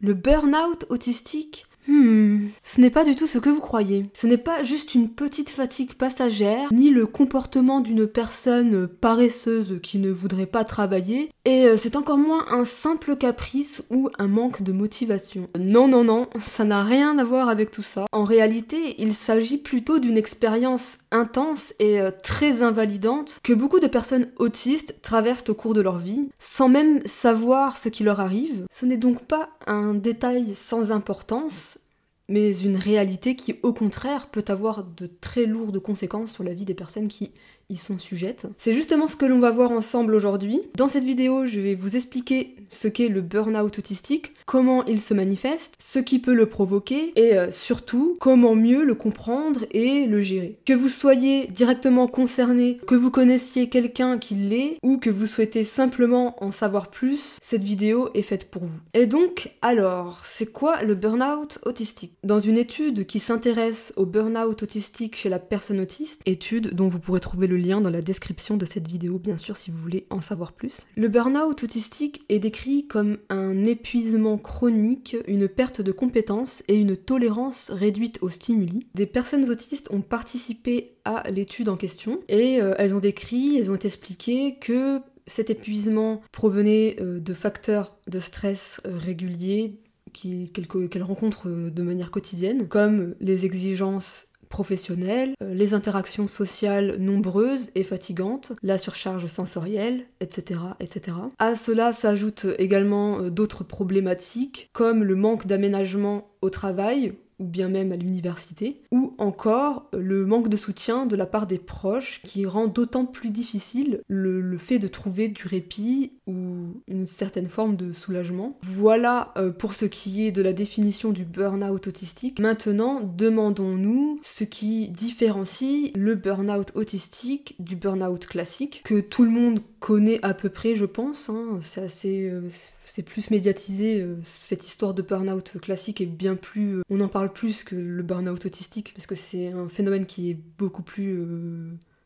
Le burn-out autistique, ce n'est pas du tout ce que vous croyez. Ce n'est pas juste une petite fatigue passagère, ni le comportement d'une personne paresseuse qui ne voudrait pas travailler, et c'est encore moins un simple caprice ou un manque de motivation. Non, non, non, ça n'a rien à voir avec tout ça. En réalité, il s'agit plutôt d'une expérience intense et très invalidante que beaucoup de personnes autistes traversent au cours de leur vie, sans même savoir ce qui leur arrive. Ce n'est donc pas un détail sans importance, mais une réalité qui, au contraire, peut avoir de très lourdes conséquences sur la vie des personnes qui y sont sujettes. C'est justement ce que l'on va voir ensemble aujourd'hui. Dans cette vidéo, je vais vous expliquer ce qu'est le burn-out autistique, comment il se manifeste, ce qui peut le provoquer, et surtout, comment mieux le comprendre et le gérer. Que vous soyez directement concerné, que vous connaissiez quelqu'un qui l'est, ou que vous souhaitez simplement en savoir plus, cette vidéo est faite pour vous. Et donc, alors, c'est quoi le burn-out autistique? Dans une étude qui s'intéresse au burn-out autistique chez la personne autiste, étude dont vous pourrez trouver le lien dans la description de cette vidéo, bien sûr, si vous voulez en savoir plus. Le burn-out autistique est décrit comme un épuisement chronique, une perte de compétences et une tolérance réduite aux stimuli. Des personnes autistes ont participé à l'étude en question et elles ont expliqué que cet épuisement provenait de facteurs de stress réguliers qu'elles rencontrent de manière quotidienne, comme les exigences professionnelles, les interactions sociales nombreuses et fatigantes, la surcharge sensorielle, etc., etc. À cela s'ajoutent également d'autres problématiques, comme le manque d'aménagement au travail, ou bien même à l'université, ou encore le manque de soutien de la part des proches qui rend d'autant plus difficile le fait de trouver du répit ou une certaine forme de soulagement. Voilà pour ce qui est de la définition du burn-out autistique. Maintenant, demandons-nous ce qui différencie le burn-out autistique du burn-out classique, que tout le monde connaît à peu près, je pense, hein. C'est assez... c'est plus médiatisé, cette histoire de burn-out classique est bien plus... on en parle plus que le burn-out autistique, parce que c'est un phénomène qui est beaucoup plus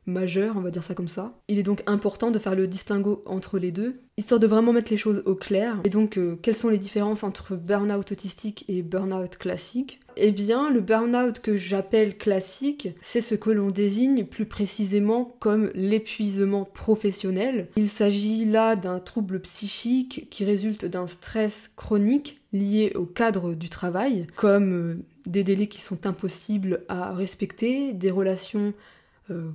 majeur, on va dire ça comme ça. Il est donc important de faire le distinguo entre les deux, histoire de vraiment mettre les choses au clair. Et donc, quelles sont les différences entre burn-out autistique et burn-out classique? Eh bien, le burn-out que j'appelle classique, c'est ce que l'on désigne plus précisément comme l'épuisement professionnel. Il s'agit là d'un trouble psychique qui résulte d'un stress chronique lié au cadre du travail, comme des délais qui sont impossibles à respecter, des relations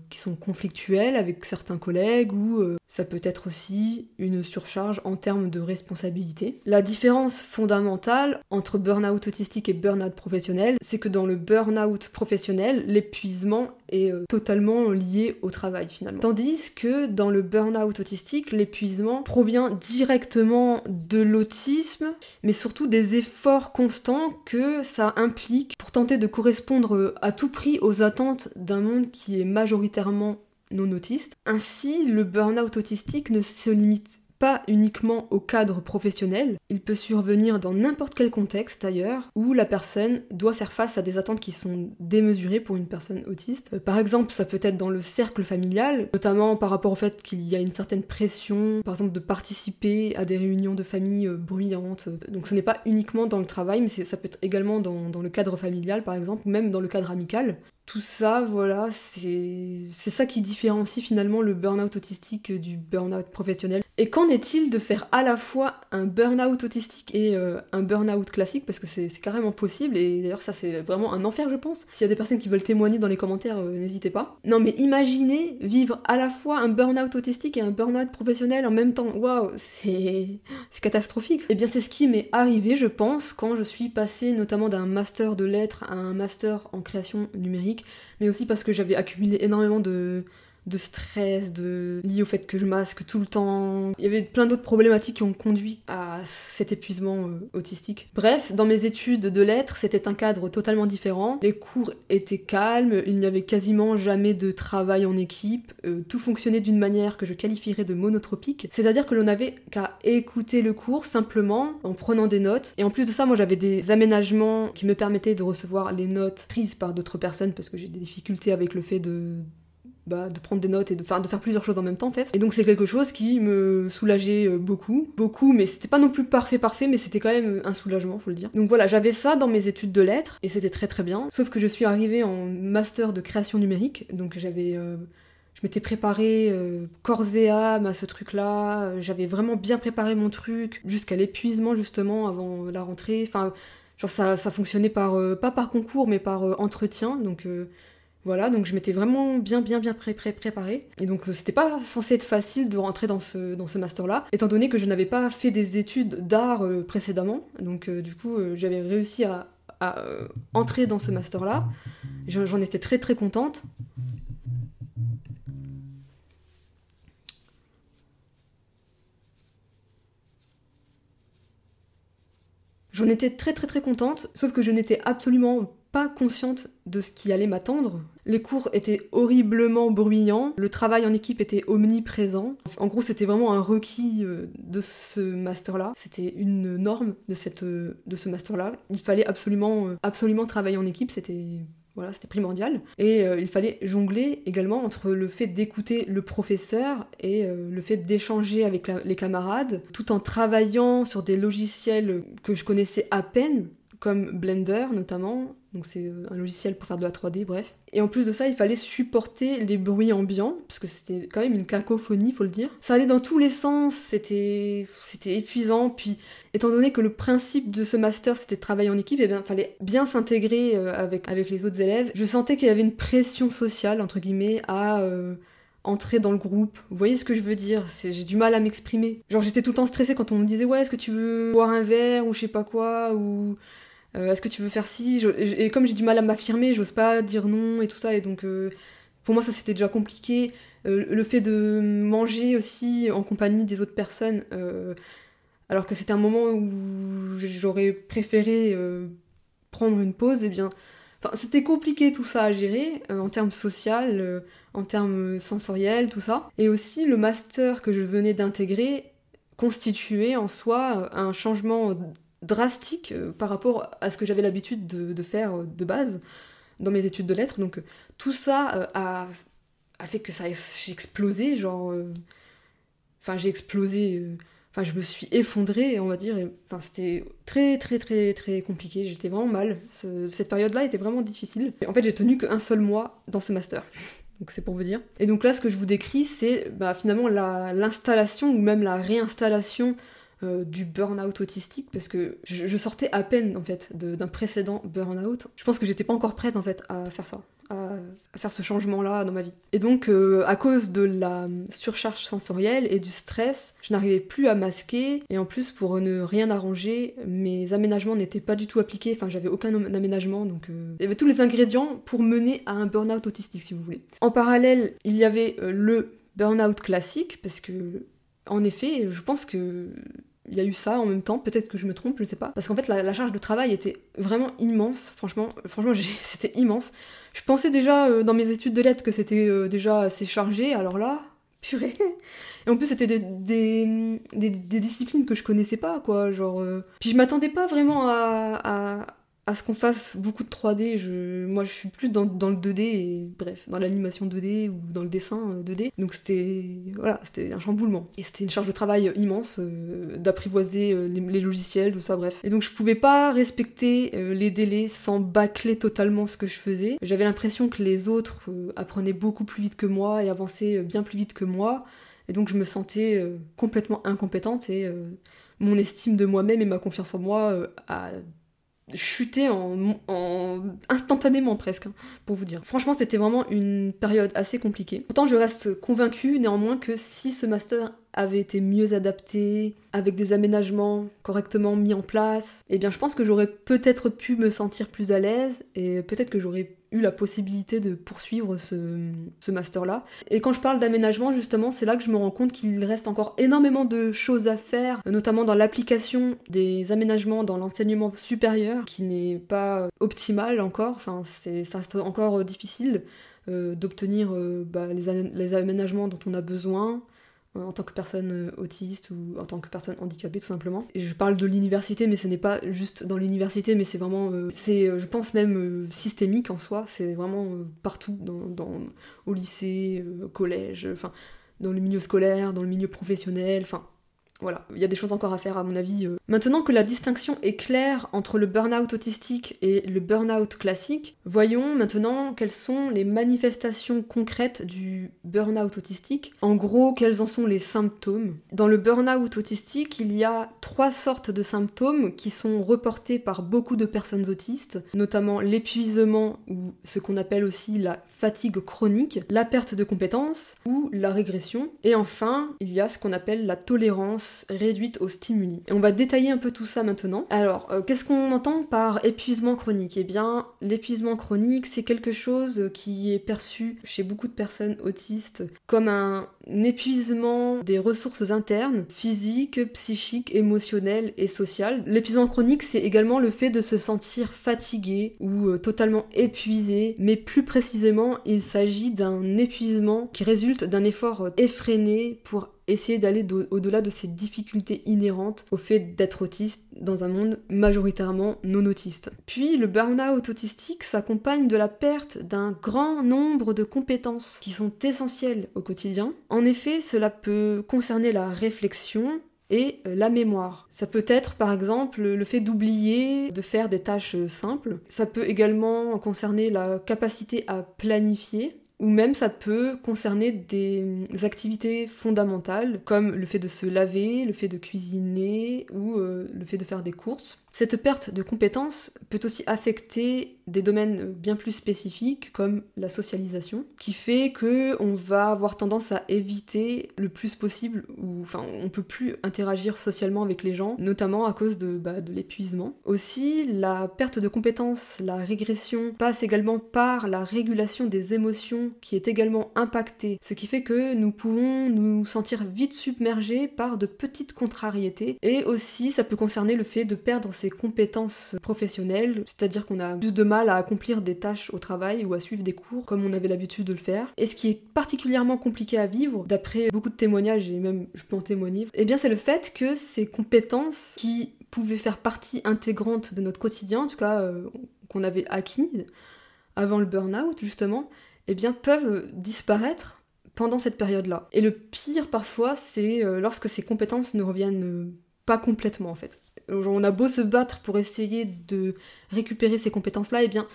qui sont conflictuelles avec certains collègues, ou ça peut être aussi une surcharge en termes de responsabilité. La différence fondamentale entre burn-out autistique et burn-out professionnel, c'est que dans le burn-out professionnel, l'épuisement est totalement lié au travail finalement. Tandis que dans le burn-out autistique, l'épuisement provient directement de l'autisme, mais surtout des efforts constants que ça implique pour tenter de correspondre à tout prix aux attentes d'un monde qui est majoritairement non autiste. Ainsi, le burn-out autistique ne se limite pas uniquement au cadre professionnel, il peut survenir dans n'importe quel contexte d'ailleurs, où la personne doit faire face à des attentes qui sont démesurées pour une personne autiste. Par exemple, ça peut être dans le cercle familial, notamment par rapport au fait qu'il y a une certaine pression, par exemple de participer à des réunions de famille bruyantes. Donc ce n'est pas uniquement dans le travail, mais ça peut être également dans le cadre familial par exemple, ou même dans le cadre amical. Tout ça, voilà, c'est ça qui différencie finalement le burn-out autistique du burn-out professionnel. Et qu'en est-il de faire à la fois un burn-out autistique et un burn-out classique, parce que c'est carrément possible, et d'ailleurs ça c'est vraiment un enfer je pense. S'il y a des personnes qui veulent témoigner dans les commentaires, n'hésitez pas. Non mais imaginez vivre à la fois un burn-out autistique et un burn-out professionnel en même temps, waouh, c'est catastrophique. Et bien c'est ce qui m'est arrivé je pense quand je suis passée notamment d'un master de lettres à un master en création numérique, mais aussi parce que j'avais accumulé énormément de stress, lié au fait que je masque tout le temps. Il y avait plein d'autres problématiques qui ont conduit à cet épuisement autistique. Bref, dans mes études de lettres, c'était un cadre totalement différent. Les cours étaient calmes, il n'y avait quasiment jamais de travail en équipe, tout fonctionnait d'une manière que je qualifierais de monotropique, c'est-à-dire que l'on n'avait qu'à écouter le cours simplement en prenant des notes. Et en plus de ça, moi j'avais des aménagements qui me permettaient de recevoir les notes prises par d'autres personnes parce que j'ai des difficultés avec le fait de prendre des notes et de faire plusieurs choses en même temps en fait. Et donc c'est quelque chose qui me soulageait beaucoup, mais c'était pas non plus parfait, mais c'était quand même un soulagement, faut le dire. Donc voilà, j'avais ça dans mes études de lettres, et c'était très très bien, sauf que je suis arrivée en master de création numérique, donc je m'étais préparée corps et âme à ce truc-là, j'avais vraiment bien préparé mon truc, jusqu'à l'épuisement justement avant la rentrée, enfin, genre ça fonctionnait pas par concours, mais par entretien, donc voilà, donc je m'étais vraiment bien préparée. Et donc c'était pas censé être facile de rentrer dans ce master-là, étant donné que je n'avais pas fait des études d'art précédemment. Donc du coup, j'avais réussi à entrer dans ce master-là. J'en étais très très contente. J'en étais très très très contente, sauf que je n'étais absolument pas consciente de ce qui allait m'attendre. Les cours étaient horriblement bruyants, le travail en équipe était omniprésent. En gros, c'était vraiment un requis de ce master-là. C'était une norme de ce master-là. Il fallait absolument travailler en équipe, c'était primordial. Et il fallait jongler également entre le fait d'écouter le professeur et le fait d'échanger avec les camarades, tout en travaillant sur des logiciels que je connaissais à peine, comme Blender notamment, donc c'est un logiciel pour faire de la 3D, bref. Et en plus de ça, il fallait supporter les bruits ambiants, parce que c'était quand même une cacophonie, faut le dire. Ça allait dans tous les sens, c'était épuisant, puis étant donné que le principe de ce master c'était de travailler en équipe, eh bien, il fallait bien s'intégrer avec les autres élèves. Je sentais qu'il y avait une pression sociale, entre guillemets, à entrer dans le groupe. Vous voyez ce que je veux dire? J'ai du mal à m'exprimer. Genre j'étais tout le temps stressée quand on me disait « Ouais, est-ce que tu veux boire un verre ?» ou je sais pas quoi, ou... est-ce que tu veux faire ci? Et comme j'ai du mal à m'affirmer, j'ose pas dire non et tout ça, et donc pour moi ça c'était déjà compliqué. Le fait de manger aussi en compagnie des autres personnes, alors que c'était un moment où j'aurais préféré prendre une pause, et bien, enfin c'était compliqué tout ça à gérer en termes social, en termes sensoriels, tout ça. Et aussi le master que je venais d'intégrer constituait en soi un changement drastique par rapport à ce que j'avais l'habitude de faire de base dans mes études de lettres. Donc tout ça a fait que j'ai explosé, j'ai explosé, je me suis effondrée, on va dire, enfin c'était très très très très compliqué, j'étais vraiment mal, cette période-là était vraiment difficile. Et en fait j'ai tenu qu'un seul mois dans ce master. Donc c'est pour vous dire. Et donc là, ce que je vous décris, c'est finalement l'installation ou même la réinstallation du burn-out autistique, parce que je sortais à peine en fait d'un précédent burn-out. Je pense que j'étais pas encore prête en fait à faire ça, à faire ce changement-là dans ma vie. Et donc à cause de la surcharge sensorielle et du stress, je n'arrivais plus à masquer, et en plus pour ne rien arranger, mes aménagements n'étaient pas du tout appliqués, enfin j'avais aucun aménagement, donc il y avait tous les ingrédients pour mener à un burn-out autistique si vous voulez. En parallèle, il y avait le burn-out classique, parce que en effet, je pense que il y a eu ça en même temps, peut-être que je me trompe, je sais pas. Parce qu'en fait, la charge de travail était vraiment immense, franchement c'était immense. Je pensais déjà dans mes études de lettres que c'était déjà assez chargé, alors là, purée. Et en plus, c'était des disciplines que je connaissais pas, quoi, genre... Puis je m'attendais pas vraiment à ce qu'on fasse beaucoup de 3D, moi je suis plus dans le 2D, et bref, dans l'animation 2D ou dans le dessin 2D, donc c'était un chamboulement. Et c'était une charge de travail immense, d'apprivoiser les logiciels, tout ça, bref. Et donc je pouvais pas respecter les délais sans bâcler totalement ce que je faisais. J'avais l'impression que les autres apprenaient beaucoup plus vite que moi et avançaient bien plus vite que moi, et donc je me sentais complètement incompétente, et mon estime de moi-même et ma confiance en moi a chuté instantanément presque, pour vous dire. Franchement, c'était vraiment une période assez compliquée. Pourtant, je reste convaincue néanmoins que si ce master avait été mieux adapté, avec des aménagements correctement mis en place, eh bien je pense que j'aurais peut-être pu me sentir plus à l'aise, et peut-être que j'aurais eu la possibilité de poursuivre ce master-là. Et quand je parle d'aménagement, justement, c'est là que je me rends compte qu'il reste encore énormément de choses à faire, notamment dans l'application des aménagements dans l'enseignement supérieur, qui n'est pas optimal encore, enfin ça reste encore difficile d'obtenir les aménagements dont on a besoin, en tant que personne autiste ou en tant que personne handicapée tout simplement. Et je parle de l'université, mais ce n'est pas juste dans l'université, mais c'est vraiment, je pense même systémique en soi, c'est vraiment partout, au lycée, au collège, enfin dans le milieu scolaire, dans le milieu professionnel, enfin voilà, il y a des choses encore à faire à mon avis. Maintenant que la distinction est claire entre le burn-out autistique et le burn-out classique, voyons maintenant quelles sont les manifestations concrètes du burn-out autistique. En gros, quels en sont les symptômes. Dans le burn-out autistique, il y a 3 sortes de symptômes qui sont reportés par beaucoup de personnes autistes, notamment l'épuisement ou ce qu'on appelle aussi la fatigue chronique, la perte de compétences ou la régression. Et enfin, il y a ce qu'on appelle la tolérance réduite aux stimuli. Et on va détailler un peu tout ça maintenant. Alors, qu'est-ce qu'on entend par épuisement chronique ? Eh bien, l'épuisement chronique, c'est quelque chose qui est perçu chez beaucoup de personnes autistes comme un épuisement des ressources internes, physiques, psychiques, émotionnelles et sociales. L'épuisement chronique, c'est également le fait de se sentir fatigué ou totalement épuisé, mais plus précisément, il s'agit d'un épuisement qui résulte d'un effort effréné pour essayer d'aller au-delà de ces difficultés inhérentes au fait d'être autiste dans un monde majoritairement non autiste. Puis le burn-out autistique s'accompagne de la perte d'un grand nombre de compétences qui sont essentielles au quotidien. En effet, cela peut concerner la réflexion et la mémoire. Ça peut être par exemple le fait d'oublier de faire des tâches simples. Ça peut également concerner la capacité à planifier. Ou même ça peut concerner des activités fondamentales comme le fait de se laver, le fait de cuisiner ou le fait de faire des courses. Cette perte de compétences peut aussi affecter des domaines bien plus spécifiques comme la socialisation, qui fait que on va avoir tendance à éviter le plus possible, ou enfin on peut plus interagir socialement avec les gens, notamment à cause de l'épuisement. Aussi, la perte de compétences, la régression passe également par la régulation des émotions qui est également impactée, ce qui fait que nous pouvons nous sentir vite submergés par de petites contrariétés, et aussi ça peut concerner le fait de perdre ses compétences professionnelles, c'est-à-dire qu'on a plus de mal à accomplir des tâches au travail ou à suivre des cours comme on avait l'habitude de le faire. Et ce qui est particulièrement compliqué à vivre, d'après beaucoup de témoignages, et même je peux en témoigner, eh bien c'est le fait que ces compétences qui pouvaient faire partie intégrante de notre quotidien, en tout cas qu'on avait acquises avant le burn-out justement, eh bien peuvent disparaître pendant cette période-là. Et le pire parfois, c'est lorsque ces compétences ne reviennent pas complètement en fait. Genre, on a beau se battre pour essayer de récupérer ces compétences-là, eh bien,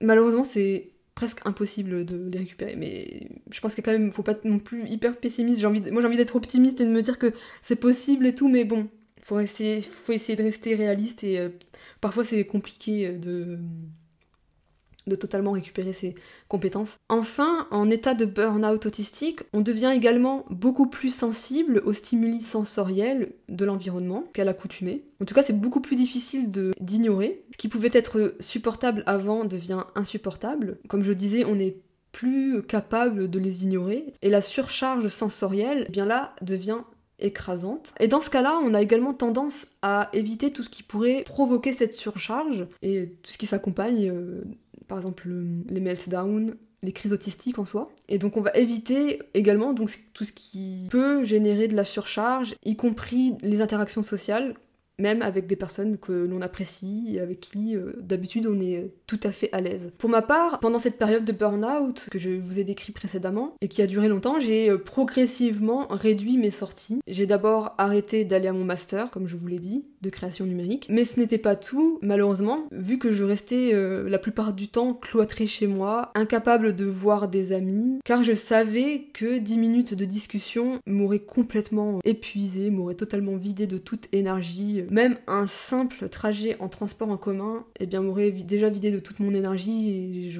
malheureusement, c'est presque impossible de les récupérer. Mais je pense qu'il y a quand même, faut pas être non plus hyper pessimiste. Moi, j'ai envie d'être optimiste et de me dire que c'est possible et tout, mais bon, faut essayer de rester réaliste et parfois c'est compliqué de totalement récupérer ses compétences. Enfin, en état de burn-out autistique, on devient également beaucoup plus sensible aux stimuli sensoriels de l'environnement qu'à l'accoutumée. En tout cas, c'est beaucoup plus difficile d'ignorer. Ce qui pouvait être supportable avant devient insupportable. Comme je disais, on n'est plus capable de les ignorer. Et la surcharge sensorielle, eh bien là, devient écrasante. Et dans ce cas-là, on a également tendance à éviter tout ce qui pourrait provoquer cette surcharge et tout ce qui s'accompagne, par exemple les meltdowns, les crises autistiques en soi. Et donc on va éviter également donc, tout ce qui peut générer de la surcharge, y compris les interactions sociales, même avec des personnes que l'on apprécie et avec qui d'habitude on est tout à fait à l'aise. Pour ma part, pendant cette période de burn-out que je vous ai décrit précédemment et qui a duré longtemps, j'ai progressivement réduit mes sorties. J'ai d'abord arrêté d'aller à mon master, comme je vous l'ai dit, de création numérique, mais ce n'était pas tout, malheureusement, vu que je restais la plupart du temps cloîtrée chez moi, incapable de voir des amis, car je savais que 10 minutes de discussion m'auraient complètement épuisée, m'auraient totalement vidé de toute énergie. Même un simple trajet en transport en commun, eh bien, m'aurait déjà vidé de toute mon énergie et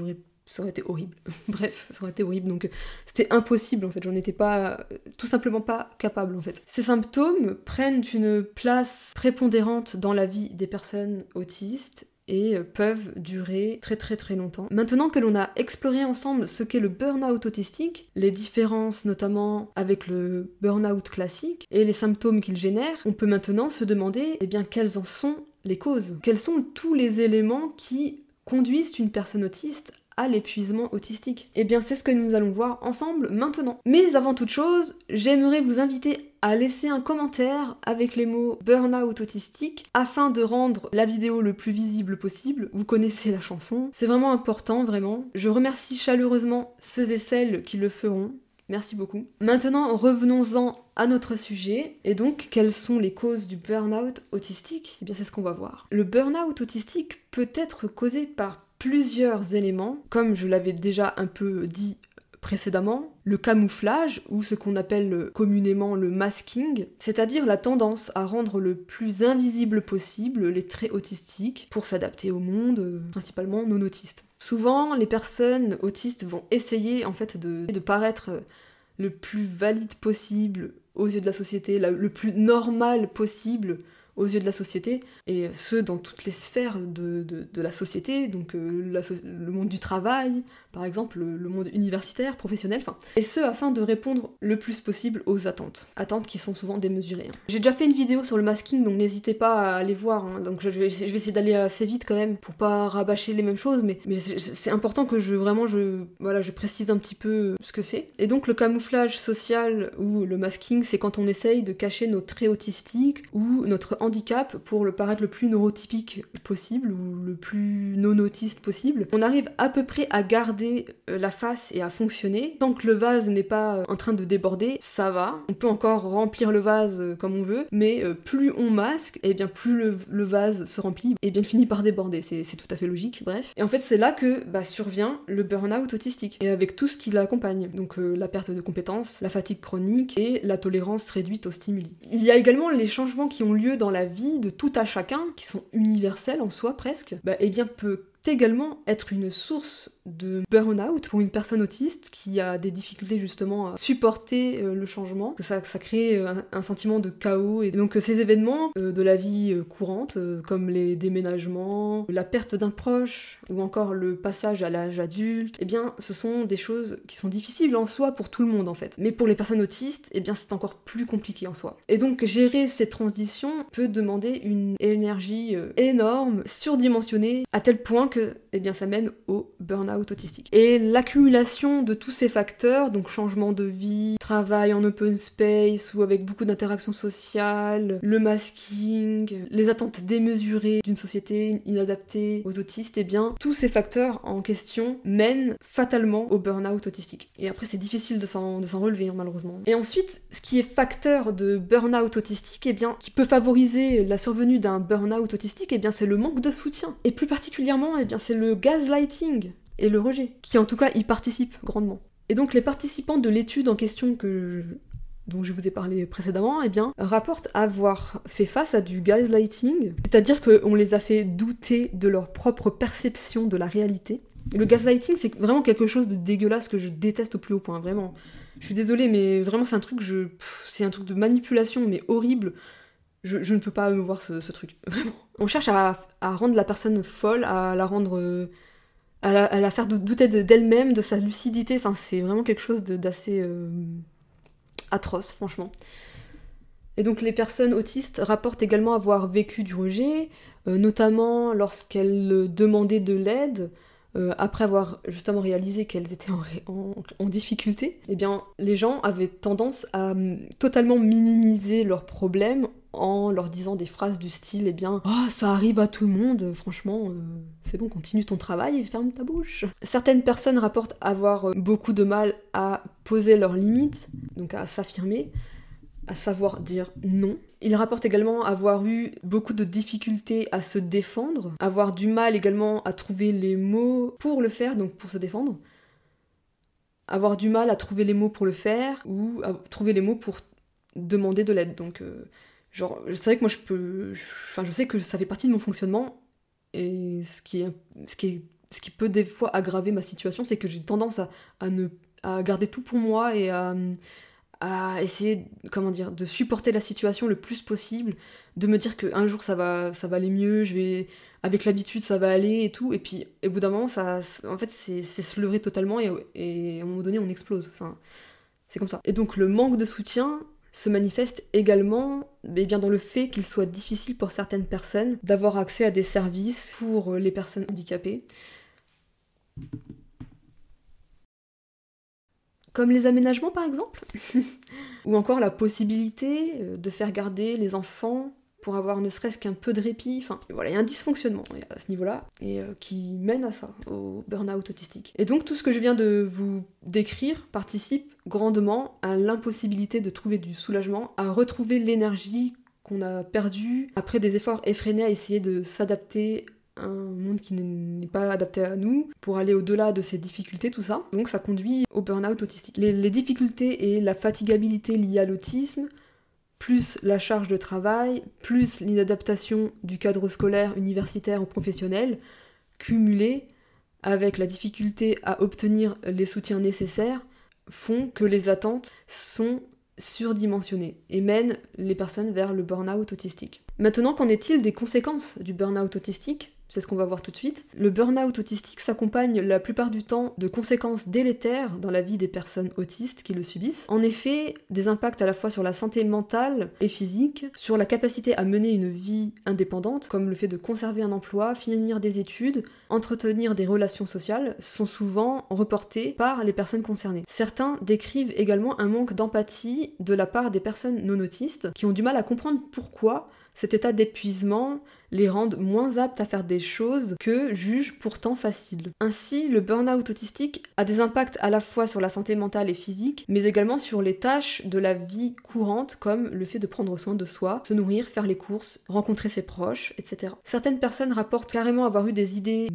ça aurait été horrible. Bref, ça aurait été horrible, donc c'était impossible en fait, j'en étais pas, tout simplement pas capable en fait. Ces symptômes prennent une place prépondérante dans la vie des personnes autistes et peuvent durer très très très longtemps. Maintenant que l'on a exploré ensemble ce qu'est le burn-out autistique, les différences notamment avec le burn-out classique et les symptômes qu'il génère, on peut maintenant se demander eh bien quelles en sont les causes. Quels sont tous les éléments qui conduisent une personne autiste à l'épuisement autistique? Eh bien c'est ce que nous allons voir ensemble maintenant. Mais avant toute chose, j'aimerais vous inviter à laisser un commentaire avec les mots burn-out autistique afin de rendre la vidéo le plus visible possible. Vous connaissez la chanson, c'est vraiment important, vraiment. Je remercie chaleureusement ceux et celles qui le feront. Merci beaucoup. Maintenant, revenons-en à notre sujet. Et donc, quelles sont les causes du burn-out autistique? Eh bien, c'est ce qu'on va voir. Le burn-out autistique peut être causé par plusieurs éléments, comme je l'avais déjà un peu dit précédemment, le camouflage, ou ce qu'on appelle communément le masking, c'est-à-dire la tendance à rendre le plus invisible possible les traits autistiques pour s'adapter au monde, principalement non autistes. Souvent, les personnes autistes vont essayer en fait de paraître le plus valide possible aux yeux de la société, le plus normal possible aux yeux de la société, et ce dans toutes les sphères de la société, donc le monde du travail, par exemple, le monde universitaire, professionnel, et ce afin de répondre le plus possible aux attentes qui sont souvent démesurées. J'ai déjà fait une vidéo sur le masking, donc n'hésitez pas à aller voir, donc je vais essayer d'aller assez vite quand même, pour pas rabâcher les mêmes choses, mais c'est important que je précise un petit peu ce que c'est. Et donc le camouflage social, ou le masking, c'est quand on essaye de cacher nos traits autistiques, ou notre handicap pour le paraître le plus neurotypique possible ou le plus non autiste possible. On arrive à peu près à garder la face et à fonctionner. Tant que le vase n'est pas en train de déborder, ça va. On peut encore remplir le vase comme on veut, mais plus on masque, et bien plus le vase se remplit et bien finit par déborder. C'est tout à fait logique, bref. Et en fait c'est là que survient le burn-out autistique, et avec tout ce qui l'accompagne. Donc la perte de compétences, la fatigue chronique et la tolérance réduite aux stimuli. Il y a également les changements qui ont lieu dans la vie de tout à chacun, qui sont universels en soi presque, peut également être une source de burn-out pour une personne autiste qui a des difficultés justement à supporter le changement, que ça crée un sentiment de chaos, et donc ces événements de la vie courante, comme les déménagements, la perte d'un proche, ou encore le passage à l'âge adulte, ce sont des choses qui sont difficiles en soi pour tout le monde en fait. Mais pour les personnes autistes, c'est encore plus compliqué en soi. Et donc gérer ces transitions peut demander une énergie énorme, surdimensionnée, à tel point que ça mène au burn-out autistique. Et l'accumulation de tous ces facteurs, donc changement de vie, travail en open space ou avec beaucoup d'interactions sociales, le masking, les attentes démesurées d'une société inadaptée aux autistes, tous ces facteurs en question mènent fatalement au burn-out autistique. Et après c'est difficile de s'en relever malheureusement. Et ensuite, ce qui est facteur de burn-out autistique, qui peut favoriser la survenue d'un burn-out autistique, c'est le manque de soutien. Et plus particulièrement, c'est le gaslighting et le rejet, qui en tout cas y participent grandement. Et donc les participants de l'étude en question dont je vous ai parlé précédemment, rapportent avoir fait face à du gaslighting, c'est-à-dire qu'on les a fait douter de leur propre perception de la réalité. Et le gaslighting, c'est vraiment quelque chose de dégueulasse que je déteste au plus haut point, vraiment. Je suis désolée, mais vraiment c'est un truc de manipulation, mais horrible. Je ne peux pas me voir ce truc, vraiment. On cherche à rendre la personne folle, à la rendre... à la faire douter d'elle-même, de sa lucidité, c'est vraiment quelque chose d'assez atroce, franchement. Et donc les personnes autistes rapportent également avoir vécu du rejet, notamment lorsqu'elles demandaient de l'aide, après avoir justement réalisé qu'elles étaient en difficulté, les gens avaient tendance à totalement minimiser leurs problèmes en leur disant des phrases du style oh, ça arrive à tout le monde, franchement, c'est bon, continue ton travail et ferme ta bouche. Certaines personnes rapportent avoir beaucoup de mal à poser leurs limites, donc à s'affirmer, à savoir dire non. Ils rapportent également avoir eu beaucoup de difficultés à se défendre, avoir du mal également à trouver les mots pour le faire, donc pour se défendre, avoir du mal à trouver les mots pour le faire, ou à trouver les mots pour demander de l'aide, donc... c'est vrai que moi je sais que ça fait partie de mon fonctionnement, et ce qui peut des fois aggraver ma situation, c'est que j'ai tendance à garder tout pour moi et à essayer, de supporter la situation le plus possible, de me dire qu'un jour ça va aller mieux, avec l'habitude ça va aller et tout, et puis au bout d'un moment en fait c'est se leurrer totalement, et à un moment donné on explose, c'est comme ça. Et donc le manque de soutien se manifeste également dans le fait qu'il soit difficile pour certaines personnes d'avoir accès à des services pour les personnes handicapées. comme les aménagements par exemple, ou encore la possibilité de faire garder les enfants pour avoir ne serait-ce qu'un peu de répit. Enfin, voilà, il y a un dysfonctionnement à ce niveau-là, et qui mène à ça, au burn-out autistique. Et donc tout ce que je viens de vous décrire participe grandement à l'impossibilité de trouver du soulagement, à retrouver l'énergie qu'on a perdue après des efforts effrénés à essayer de s'adapter à un monde qui n'est pas adapté à nous, pour aller au-delà de ces difficultés, tout ça. Donc ça conduit au burn-out autistique. Les difficultés et la fatigabilité liées à l'autisme, plus la charge de travail, plus l'inadaptation du cadre scolaire, universitaire ou professionnel, cumulés avec la difficulté à obtenir les soutiens nécessaires, font que les attentes sont surdimensionnées et mènent les personnes vers le burn-out autistique. Maintenant, qu'en est-il des conséquences du burn-out autistique ? C'est ce qu'on va voir tout de suite. Le burn-out autistique s'accompagne la plupart du temps de conséquences délétères dans la vie des personnes autistes qui le subissent. En effet, des impacts à la fois sur la santé mentale et physique, sur la capacité à mener une vie indépendante, comme le fait de conserver un emploi, finir des études, entretenir des relations sociales, sont souvent reportés par les personnes concernées. Certains décrivent également un manque d'empathie de la part des personnes non autistes, qui ont du mal à comprendre pourquoi cet état d'épuisement les rend moins aptes à faire des choses que jugent pourtant faciles. Ainsi, le burn-out autistique a des impacts à la fois sur la santé mentale et physique, mais également sur les tâches de la vie courante, comme le fait de prendre soin de soi, se nourrir, faire les courses, rencontrer ses proches, etc. Certaines personnes rapportent carrément avoir eu des idées...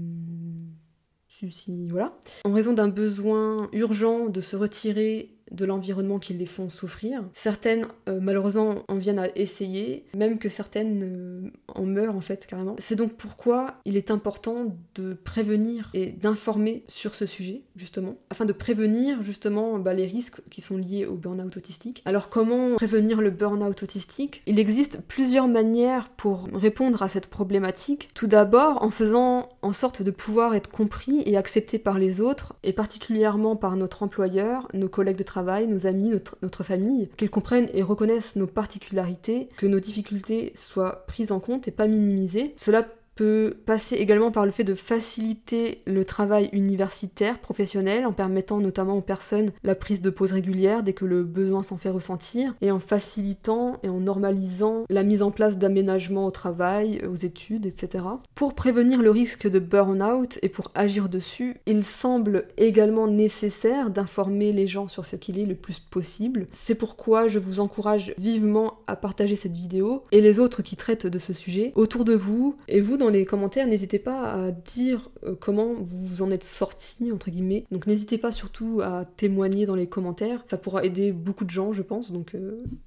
voilà, en raison d'un besoin urgent de se retirer de l'environnement qui les font souffrir. Certaines, malheureusement, en viennent à essayer, même que certaines en meurent en fait, carrément. C'est donc pourquoi il est important de prévenir et d'informer sur ce sujet, justement, afin de prévenir, justement, les risques qui sont liés au burn-out autistique. Alors comment prévenir le burn-out autistique ? Il existe plusieurs manières pour répondre à cette problématique. Tout d'abord, en faisant en sorte de pouvoir être compris et accepté par les autres, et particulièrement par notre employeur, nos collègues de travail, nos amis, notre famille, qu'ils comprennent et reconnaissent nos particularités, que nos difficultés soient prises en compte et pas minimisées. Cela peut passer également par le fait de faciliter le travail universitaire, professionnel, en permettant notamment aux personnes la prise de pause régulière dès que le besoin s'en fait ressentir, et en facilitant et en normalisant la mise en place d'aménagements au travail, aux études, etc. Pour prévenir le risque de burn-out et pour agir dessus, il semble également nécessaire d'informer les gens sur ce qu'il est le plus possible. C'est pourquoi je vous encourage vivement à partager cette vidéo et les autres qui traitent de ce sujet autour de vous, et vous dans les commentaires, n'hésitez pas à dire comment vous en êtes sortis, entre guillemets. Donc n'hésitez pas surtout à témoigner dans les commentaires, ça pourra aider beaucoup de gens, je pense, donc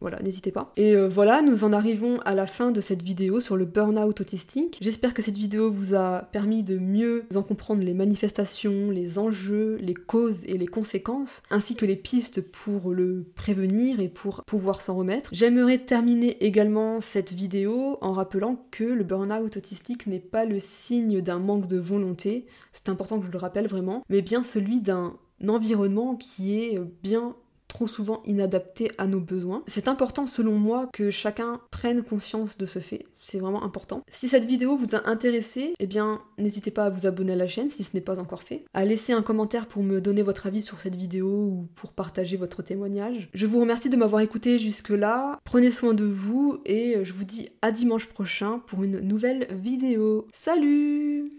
voilà, n'hésitez pas. Et voilà, nous en arrivons à la fin de cette vidéo sur le burn-out autistique. J'espère que cette vidéo vous a permis de mieux en comprendre les manifestations, les enjeux, les causes et les conséquences, ainsi que les pistes pour le prévenir et pour pouvoir s'en remettre. J'aimerais terminer également cette vidéo en rappelant que le burn-out autistique n'est pas le signe d'un manque de volonté, c'est important que je le rappelle vraiment, mais bien celui d'un environnement qui est bien trop souvent inadapté à nos besoins. C'est important selon moi que chacun prenne conscience de ce fait, c'est vraiment important. Si cette vidéo vous a intéressé, eh bien n'hésitez pas à vous abonner à la chaîne si ce n'est pas encore fait, à laisser un commentaire pour me donner votre avis sur cette vidéo ou pour partager votre témoignage. Je vous remercie de m'avoir écouté jusque là, prenez soin de vous et je vous dis à dimanche prochain pour une nouvelle vidéo. Salut!